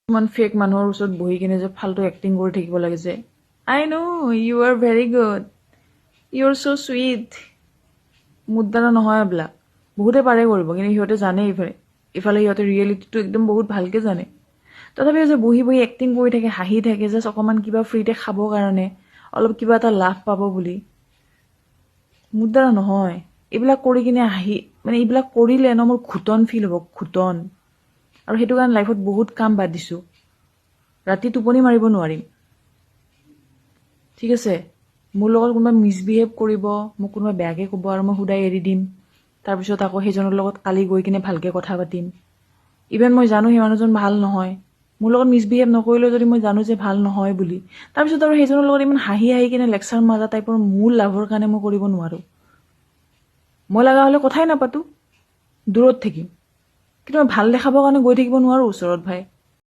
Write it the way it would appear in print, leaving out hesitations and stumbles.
কিছুমান ফেক মানুহৰ ওচৰত বহি কিনে যে ফাল্টু এক্টিং কৰি থাকিব লাগে যে I know you are very good you are so' sweet মোৰ দ্বাৰা নহয় এইবিলাক বহুতে পাৰে কৰিব কিন্তু সিহঁতে জানে ইফালে সিহঁতে ৰিয়েলিটিটো একদম বহুত ভালকৈ জানে তথাপিও যে বহি বহি এক্টিং কৰি থাকে হাঁহি থাকে জাষ্ট অকণমান কিবা ফ্ৰীতে খাবৰ কাৰণে অলপ কিবা এটা লাভ পাব বুলি মোৰ দ্বাৰা নহয় এইবিলাক কৰি কিনে মানে এইবিলাক কৰিলে ন মোৰ ঘুটন ফিল হ'ব ঘুটন আৰু সেইটো কাৰণে লাইফত বহুত কাম বাদ দিছোঁ ৰাতি টোপনি মাৰিব নোৱাৰিম ঠিক আছে মোৰ লগত কোনোবা মিছবিহেভ কৰিব মোক কোনোবা বেয়াকৈ ক'ব আৰু মই সদায় এৰি দিম তাৰপিছত আকৌ সেইজনৰ লগত কালি গৈ কিনে ভালকৈ কথা পাতিম ইভেন মই জানো সেই মানুহজন ভাল নহয় মোৰ লগত মিছবিহেভ নকৰিলেও যদি মই জানো যে ভাল নহয় বুলি তাৰপিছত আৰু সেইজনৰ লগত ইমান হাঁহি হাঁহি কিনে লেকচাৰ মাজা টাইপৰ মোৰ লাভৰ কাৰণে মই কৰিব নোৱাৰোঁ মই লগা হ'লে কথাই নাপাতো দূৰত থাকিম কিন্তু মই ভাল দেখাবৰ কাৰণে গৈ থাকিব নোৱাৰোঁ ওচৰত ভাই